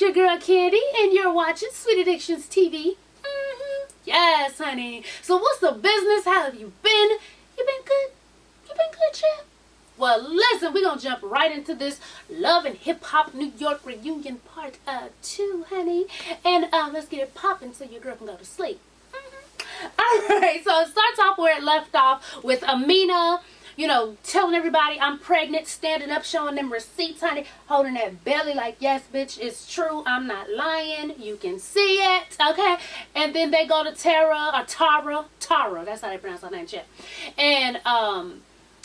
your girl Candy, and you're watching Sweet Addictions TV. Yes, honey. So what's the business? How have you been? You been good? You been good, champ? Well, listen, we're going to jump right into this Love and Hip Hop New York reunion part 2, honey. And let's get it popping so your girl can go to sleep. Alright, so it starts off where it left off with Amina, you know, telling everybody I'm pregnant, standing up, showing them receipts, honey, holding that belly like, yes, bitch, it's true, I'm not lying, you can see it, okay? And then they go to Tara, that's how they pronounce her name, Chip. And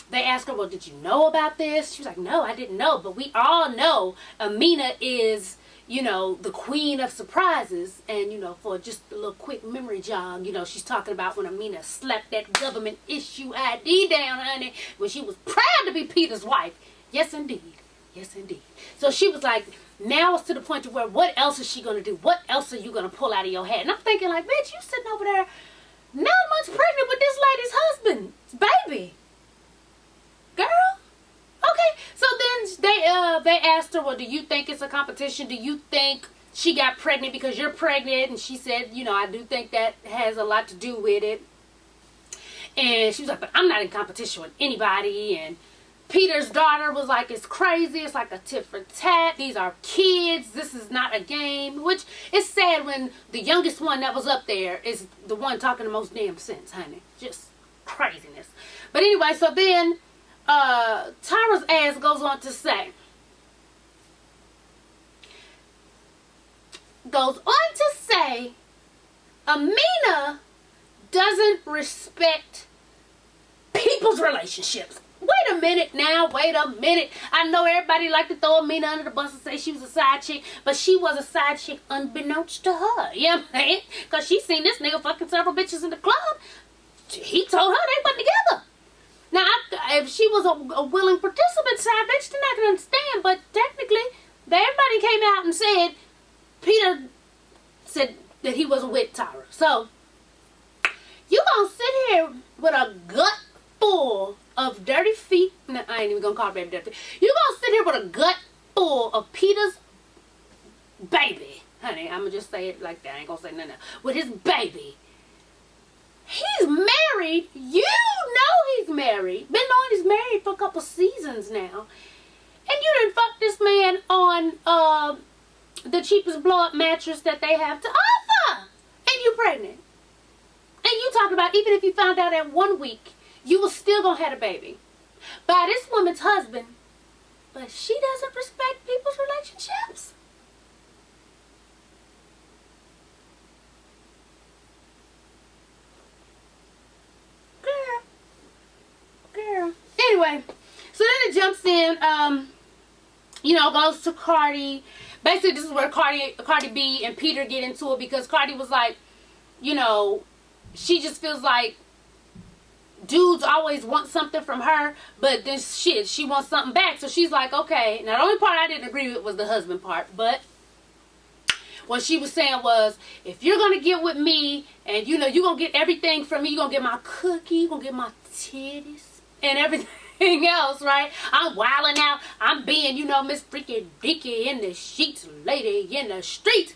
they ask her, well, did you know about this? She was like, no, I didn't know, but we all know Amina is, you know, the queen of surprises. And, you know, for just a little quick memory jog, you know, she's talking about when Amina slapped that government issue ID down, honey, when she was proud to be Peter's wife. Yes, indeed. Yes, indeed. So she was like, now it's to the point to where what else is she going to do? What else are you going to pull out of your hat? And I'm thinking like, bitch, you sitting over there 9 months pregnant with this lady's husband, baby. Girl. Okay, so then they asked her, well, do you think it's a competition? Do you think she got pregnant because you're pregnant? And she said, you know, I do think that has a lot to do with it. And she was like, but I'm not in competition with anybody. And Peter's daughter was like, it's crazy. It's like a tit for tat. These are kids. This is not a game. Which is sad when the youngest one that was up there is the one talking the most damn sense, honey. Just craziness. But anyway, so then Tara's ass goes on to say, Amina doesn't respect people's relationships. Wait a minute now, wait a minute. I know everybody like to throw Amina under the bus and say she was a side chick, but she was a side chick unbeknownst to her. You know what I'm saying? Because she seen this nigga fucking several bitches in the club. He told her they went together. Now, if she was a willing participant side bitch, then I can understand. But technically, everybody came out and said Peter said that he wasn't with Tara. So, you gonna sit here with a gut full of dirty feet. No, I ain't even gonna call baby dirty feet. You gonna sit here with a gut full of Peter's baby. Honey, I'm gonna just say it like that. I ain't gonna say nothing else. With his baby. He's married. You know he's married. Been knowing he's married for a couple seasons now. And you done fucked this man on the cheapest blow-up mattress that they have to offer. And you pregnant. And you talking about even if you found out at 1 week, you was still gonna have a baby. By this woman's husband. But she doesn't respect people's relationships. Girl. Anyway, so then it jumps in, you know, goes to Cardi. Basically, this is where Cardi B and Peter get into it because Cardi was like, you know, she just feels like dudes always want something from her, but then shit, she wants something back. So she's like, okay. Now, the only part I didn't agree with was the husband part, but what she was saying was, if you're going to get with me and, you know, you're going to get everything from me, you're going to get my cookie, you're going to get my titties and everything else, right? I'm wilding out. I'm being, you know, Miss Freaky Dicky in the sheets, lady in the streets.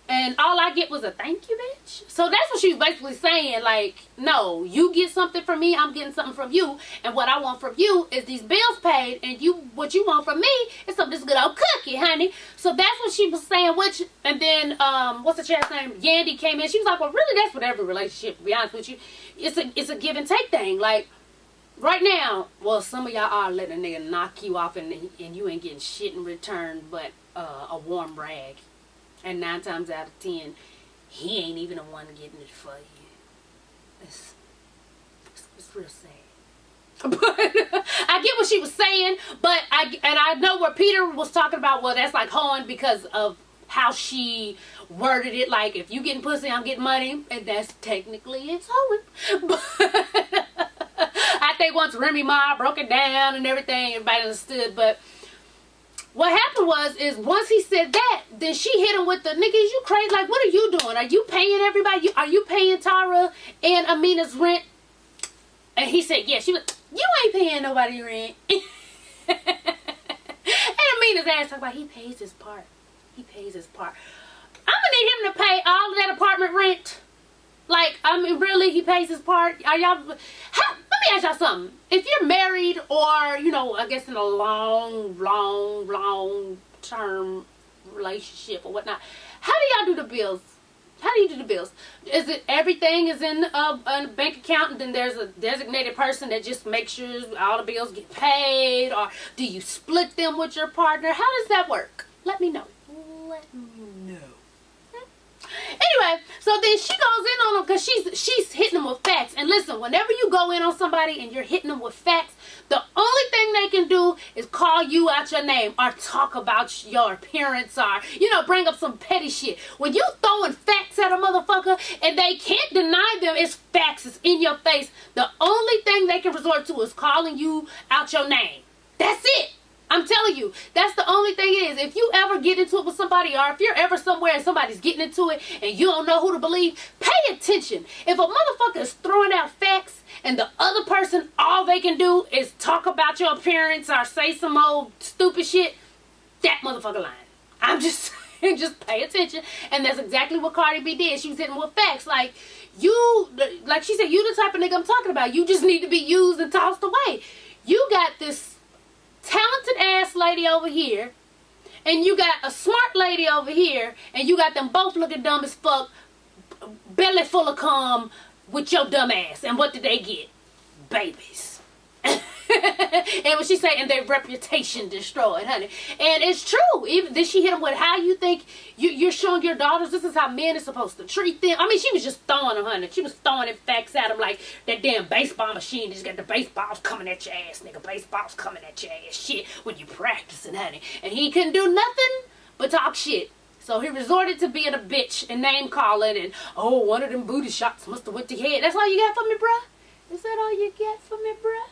And all I get was a thank you, bitch. So that's what she was basically saying. Like, no, you get something from me, I'm getting something from you. And what I want from you is these bills paid. And what you want from me is some of this good old cookie, honey. So that's what she was saying. And then, what's the chat's name? Yandy came in. She was like, well, really, that's with every relationship, to be honest with you. It's a give and take thing. Like, right now, well, some of y'all are letting a nigga knock you off and you ain't getting shit in return but a warm rag. And 9 times out of 10, he ain't even the one getting it for you. It's real sad. But I get what she was saying, but I know where Peter was talking about, well, that's like hoeing because of how she worded it. Like, if you getting pussy, I'm getting money. And that's technically it's hoeing. But I think once Remy Ma broke it down and everything, everybody understood. But what happened is once he said that, then she hit him with the, niggas, you crazy? Like, what are you doing? Are you paying everybody? Are you paying Tara and Amina's rent? And he said, yeah. She was, you ain't paying nobody rent. And Amina's ass talking about he pays his part. He pays his part. I'm gonna need him to pay all of that apartment rent. Like, I mean, really, he pays his part. Are y'all? Let me ask y'all something. If you're married, or you know, I guess in a long term relationship or whatnot, how do y'all do the bills? How do you do the bills? Is it everything is in a bank account, and then there's a designated person that just makes sure all the bills get paid, or do you split them with your partner? How does that work? Let me know. Let me know. Anyway, so then she goes in on him because she's hitting them with facts. And listen, whenever you go in on somebody and you're hitting them with facts, the only thing they can do is call you out your name or talk about your appearance, or, you know, bring up some petty shit. When you throwing facts at a motherfucker and they can't deny them, it's facts, it's in your face. The only thing they can resort to is calling you out your name. That's it. I'm telling you, that's the only thing it is. If you ever get into it with somebody, or if you're ever somewhere and somebody's getting into it and you don't know who to believe, pay attention. If a motherfucker is throwing out facts and the other person, all they can do is talk about your appearance or say some old stupid shit, that motherfucker lying. I'm just saying, just pay attention. And that's exactly what Cardi B did. She was hitting with facts. Like, you, like she said, you the type of nigga I'm talking about. You just need to be used and tossed away. You got this talented ass lady over here, and you got a smart lady over here, and you got them both looking dumb as fuck, belly full of cum with your dumb ass. And what did they get? Babies. And what she say, and their reputation destroyed, honey. And it's true. Even did she hit them with how you think you're showing your daughters this is how men are supposed to treat them? I mean, she was just throwing them, honey. She was throwing them facts at them like that damn baseball machine. Just got the baseballs coming at your ass, nigga. Baseballs coming at your ass, shit, when you practicing, honey. And he couldn't do nothing but talk shit. So he resorted to being a bitch and name calling, and oh, one of them booty shots must have went to your head. That's all you got for me, bruh? Is that all you get for me, bruh?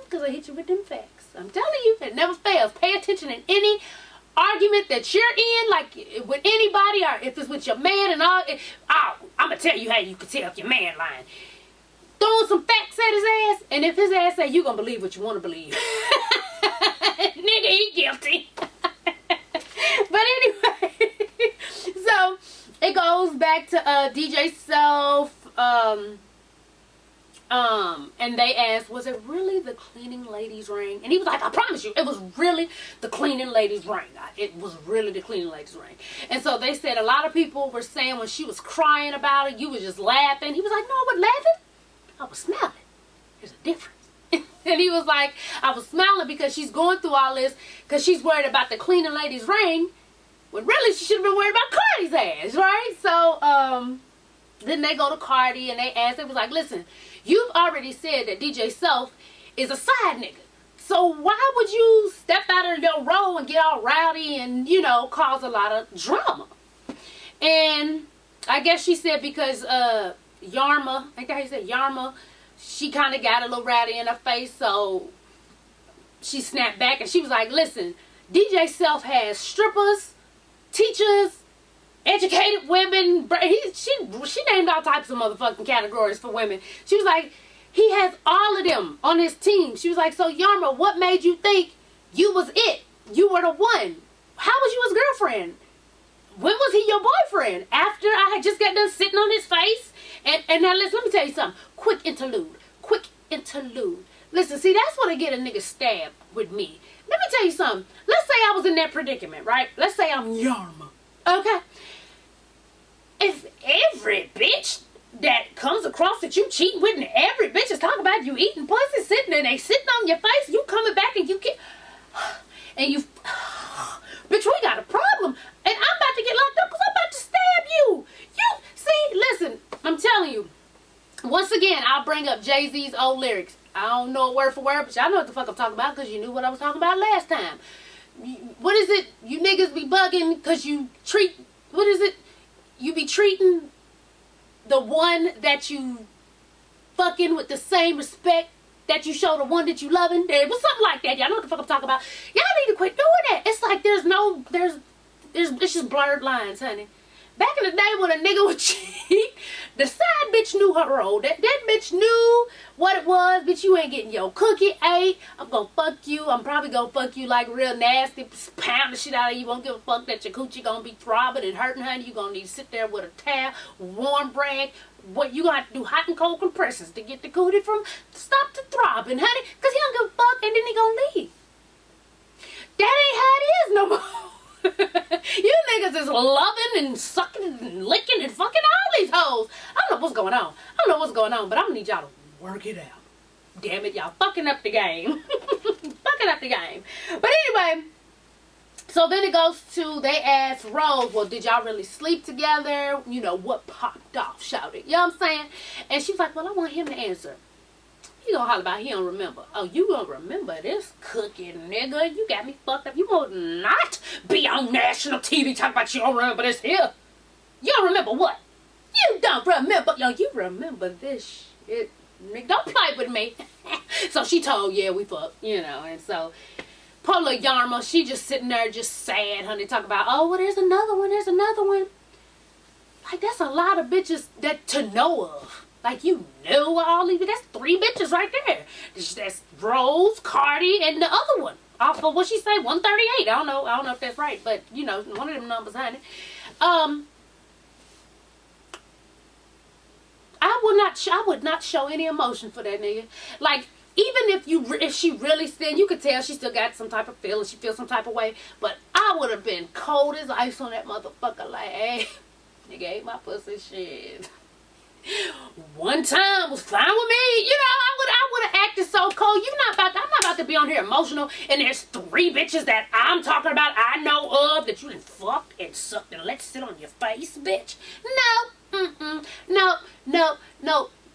Because I hit you with them facts. I'm telling you, it never fails. Pay attention in any argument that you're in, like with anybody, or if it's with your man and all. I'm going to tell you how you can tell if your man lying. Throwing some facts at his ass, and if his ass say, you going to believe what you want to believe. Nigga, he guilty. But anyway, so it goes back to DJ Self. And they asked, was it really the cleaning lady's ring? And he was like, I promise you, it was really the cleaning lady's ring. It was really the cleaning lady's ring. And so they said a lot of people were saying when she was crying about it, you was just laughing. He was like, no, I wasn't laughing. I was smiling. There's a difference. And he was like, I was smiling because she's going through all this because she's worried about the cleaning lady's ring. When really she should have been worried about Cardi's ass, right? So, then they go to Cardi and they ask, it was like, listen, you've already said that DJ Self is a side nigga. So why would you step out of your role and get all rowdy and, you know, cause a lot of drama? And I guess she said because Yarma, I think how you said Yarma, she kind of got a little rowdy in her face, so she snapped back and she was like, listen, DJ Self has strippers, teachers, educated women. She named all types of motherfucking categories for women. She was like, he has all of them on his team. She was like, so Yarma, what made you think you was it? You were the one. How was you his girlfriend? When was he your boyfriend? After I had just got done sitting on his face? And now let me tell you something. Quick interlude. Listen, see, that's when I get a nigga stabbed with me. Let me tell you something. Let's say I was in that predicament, right? Let's say I'm Yarma. Okay? If every bitch that comes across that you cheating with, and every bitch is talking about you eating pussy, sitting and they sitting on your face, you coming back and you get, and you, bitch, we got a problem, and I'm about to get locked up because I'm about to stab you. You, see, listen, I'm telling you, once again, I'll bring up Jay-Z's old lyrics. I don't know it word for word, but y'all know what the fuck I'm talking about because you knew what I was talking about last time. What is it? You niggas be bugging because you treat, what is it? You be treating the one that you fucking with the same respect that you show the one that you loving. It was something like that. Y'all know what the fuck I'm talking about. Y'all need to quit doing that. It's like it's just blurred lines, honey. Back in the day when a nigga would cheat, the side bitch knew her role. That bitch knew what it was. Bitch, you ain't getting your cookie ate. I'm gonna fuck you. I'm probably gonna fuck you like real nasty. Pound the shit out of you. You won't give a fuck that your coochie gonna be throbbing and hurting, honey. You gonna need to sit there with a towel, warm rag. What you gonna have to do hot and cold compressions to get the cootie from stop to throbbing, honey. Cause he don't give a fuck and then he gonna leave. That ain't how it is no more. You niggas is loving and sucking and licking and fucking all these hoes. I don't know what's going on. But I'm gonna need y'all to work it out. Damn it, y'all fucking up the game. Fucking up the game. But anyway, so then it goes to, they ask Rose, well, did y'all really sleep together? You know, what popped off, shouted. You know what I'm saying? And she's like, well, I want him to answer. He gonna holler about he don't remember. Oh, you gonna remember this cookie, nigga. You got me fucked up. You gonna not be on national TV talking about you don't remember this here. You don't remember what? You don't remember. Yo, you remember this shit. Nigga, don't play with me. So she told, yeah, we fucked, you know. And so, poor little Yarma, she just sitting there just sad, honey, talking about, oh, well, there's another one. Like, that's a lot of bitches that to know of. Like, you know all these, that's 3 bitches right there. That's Rose, Cardi, and the other one. Off of what she say, 138. I don't know if that's right, but you know, one of them numbers, honey. I would not show any emotion for that nigga. Like, even if she really said, you could tell she still got some type of feeling, she feels some type of way, but I would have been cold as ice on that motherfucker. Like, hey, nigga ate my pussy, shit. One time was fine with me. You know, I would have acted so cold. I'm not about to be on here emotional and there's 3 bitches that I'm talking about, I know of, that you done fucked and sucked and let sit on your face, bitch. No.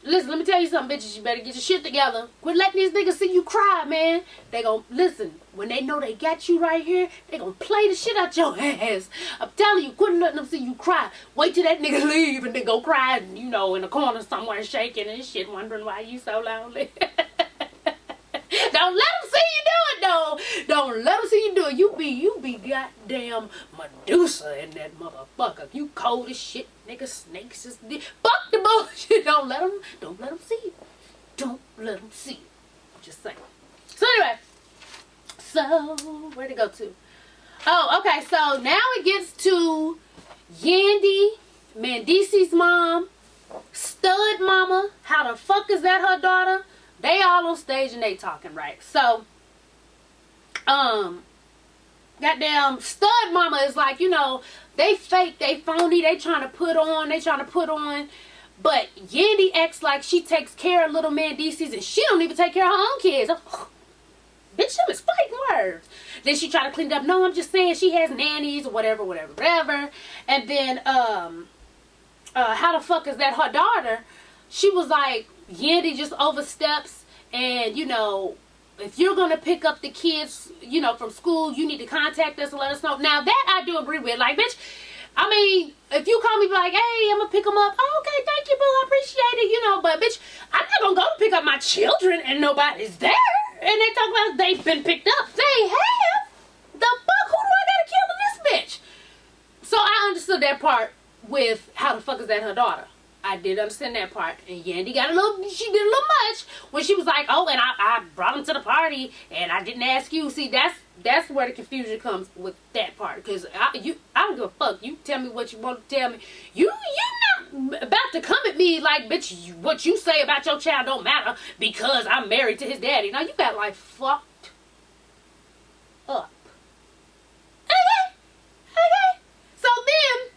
Listen, let me tell you something, bitches. You better get your shit together. Quit letting these niggas see you cry, man. They gon' listen. When they know they got you right here, they gon' play the shit out your ass. I'm telling you, quit letting them see you cry. Wait till that nigga leave and then go cry, and, you know, in the corner somewhere shaking and shit, wondering why you so lonely. Don't let them see you do it, though. Don't let them see you do it. You be goddamn Medusa in that motherfucker. You cold as shit, nigga. Snakes is fuck the bullshit. Don't let them see it. Don't let them see it. Just saying. So anyway, where'd it go to? Oh, okay. So now it gets to Yandy, Mandisi's mom, stud mama. How the fuck is that her daughter? They all on stage and they talking, right? So, goddamn stud mama is like, you know, they fake, they phony, they trying to put on. But Yandy acts like she takes care of little Mandisi's and she don't even take care of her own kids. Bitch, them is fighting words. Then she try to clean it up. No, I'm just saying she has nannies or whatever. And then, how the fuck is that her daughter? She was like, Yandy just oversteps, and, you know, if you're going to pick up the kids, you know, from school, you need to contact us and let us know. Now, that I do agree with. Like, bitch, I mean, if you call me, be like, hey, I'm going to pick them up. Oh, okay, thank you, boo, I appreciate it, you know. But, bitch, I'm not going to go to pick up my children and nobody's there. And they talk about they've been picked up. They have? The fuck? Who do I got to kill in this bitch? So, I understood that part with how the fuck is that her daughter. I did understand that part. And Yandy she did a little much when she was like, oh, and I brought him to the party and I didn't ask you. See, that's where the confusion comes with that part. Because I don't give a fuck. You tell me what you want to tell me. You not about to come at me like, bitch, what you say about your child don't matter because I'm married to his daddy. Now, you got like fucked up. Okay. So then,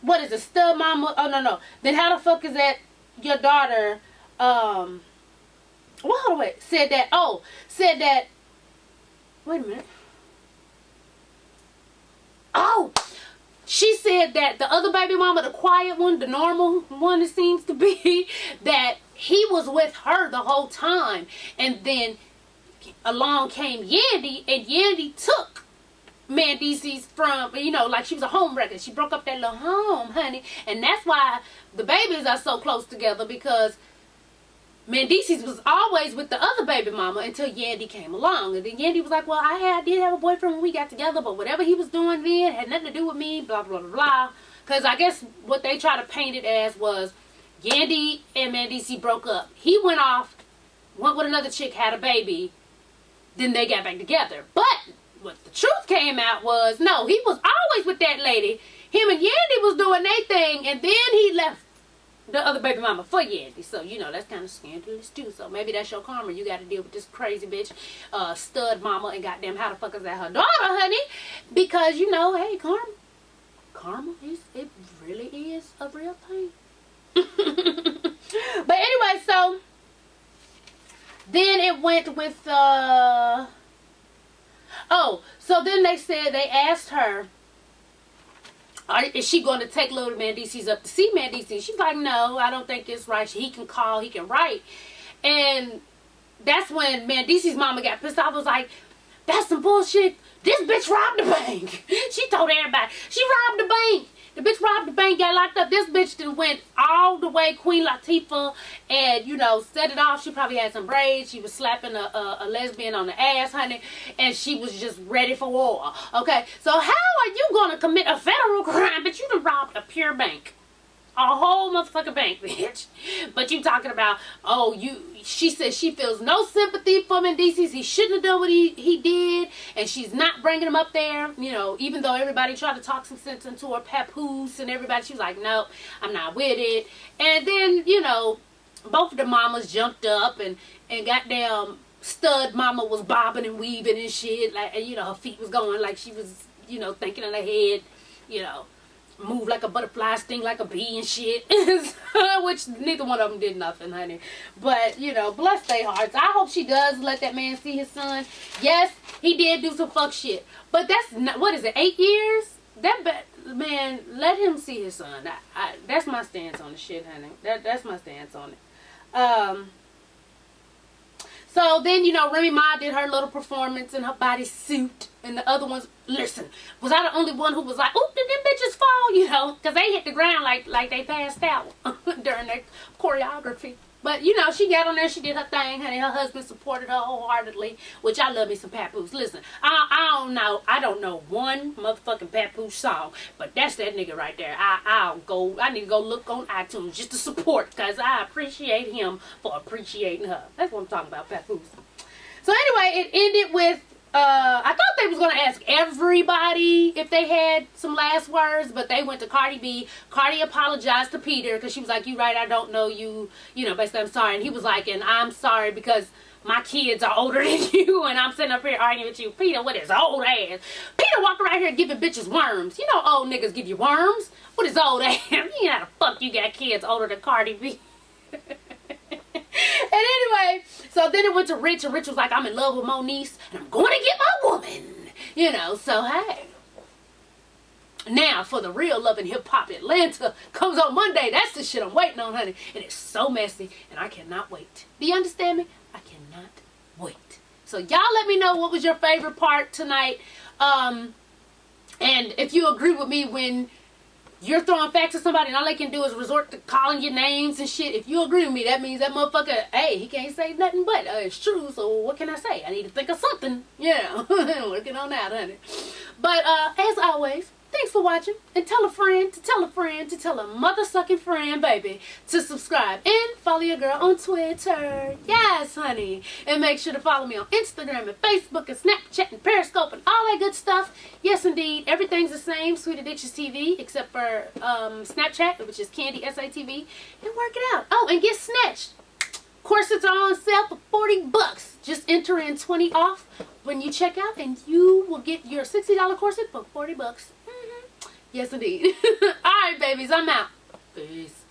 what is it, stud mama? Oh, no. Then how the fuck is that your daughter, wait, said that, wait a minute. Oh, she said that the other baby mama, the quiet one, the normal one it seems to be, that he was with her the whole time. And then along came Yandy, and Yandy took Mandisi's from, you know, like she was a home wrecker. She broke up that little home, honey. And that's why the babies are so close together, because Mendices was always with the other baby mama until Yandy came along. And then Yandy was like, well, I did have a boyfriend when we got together, but whatever he was doing then had nothing to do with me, blah, blah, blah, blah. Because I guess what they tried to paint it as was Yandy and Mendices broke up. He went off, went with another chick, had a baby, then they got back together. But what the truth came out was, no, he was always with that lady. Him and Yandy was doing their thing, and then he left the other baby mama for Yandy. So, you know, that's kind of scandalous too. So maybe that's your karma. You got to deal with this crazy bitch, stud mama, and goddamn how the fuck is that her daughter, honey? Because, you know, hey, karma it really is a real thing. But anyway, so then it went with so then they asked her, is she going to take little Mendices up to see Mendices? She's like, no, I don't think it's right. He can call, he can write. And that's when Mendices' mama got pissed off. Was like, that's some bullshit. This bitch robbed the bank. She told everybody, she robbed the bank. The bitch robbed the bank, got locked up. This bitch then went all the way Queen Latifah and, you know, set it off. She probably had some braids. She was slapping a lesbian on the ass, honey. And she was just ready for war. Okay? So how are you going to commit a federal crime, but you done robbed a pure bank? A whole motherfucking bank, bitch. But you talking about, she says she feels no sympathy for Mendices. He shouldn't have done what he did. And she's not bringing him up there. You know, even though everybody tried to talk some sense into her, papoose and everybody, she was like, no, I'm not with it. And then, you know, both of the mamas jumped up and goddamn stud mama was bobbing and weaving and shit. Like, and, you know, her feet was going like she was, you know, thinking in her head, you know, move like a butterfly, sting like a bee and shit. Which neither one of them did nothing, honey. But, you know, bless their hearts. I hope she does let that man see his son. Yes, he did do some fuck shit. But that's not, what is it, 8 years? Man, let him see his son. That's my stance on the shit, honey. That's my stance on it. So then, you know, Remy Ma did her little performance in her bodysuit. And the other ones, listen, was I the only one who was like, oop, did them bitches fall? You know, because they hit the ground like they passed out during their choreography. But, you know, she got on there, she did her thing, honey. Her husband supported her wholeheartedly, which I love me some papoose. Listen, I don't know one motherfucking papoose song, but that's that nigga right there. I need to go look on iTunes just to support, because I appreciate him for appreciating her. That's what I'm talking about, papoose. So anyway, it ended with, I thought they was going to ask everybody if they had some last words, but they went to Cardi B. Cardi apologized to Peter because she was like, you right, I don't know you, you know, basically I'm sorry. And he was like, and I'm sorry because my kids are older than you and I'm sitting up here arguing with you. Peter, with his old ass. Peter walk around here giving bitches worms. You know old niggas give you worms. With his old ass. You know how the fuck you got kids older than Cardi B. And anyway, so then it went to Rich, and Rich was like, I'm in love with Moniece, and I'm going to get my woman. You know, so hey. Now, for the real Love and Hip Hop Atlanta comes on Monday. That's the shit I'm waiting on, honey. And it's so messy, and I cannot wait. Do you understand me? I cannot wait. So y'all let me know what was your favorite part tonight. And if you agree with me when you're throwing facts at somebody and all they can do is resort to calling your names and shit. If you agree with me, that means that motherfucker, hey, he can't say nothing but it's true. So what can I say? I need to think of something. Yeah, working on that, honey. But as always, thanks for watching. And tell a friend to tell a friend to tell a mother-sucking friend, baby, to subscribe. And follow your girl on Twitter. Yes, honey. And make sure to follow me on Instagram and Facebook and Snapchat and Periscope and all that good stuff. Yes, indeed. Everything's the same. Sweet Addictions TV, except for Snapchat, which is Candy SATV. And work it out. Oh, and get Snatched. Corsets are on sale for $40. Just enter in 20 off when you check out, and you will get your $60 corset for $40. Yes, indeed. All right, babies. I'm out. Peace.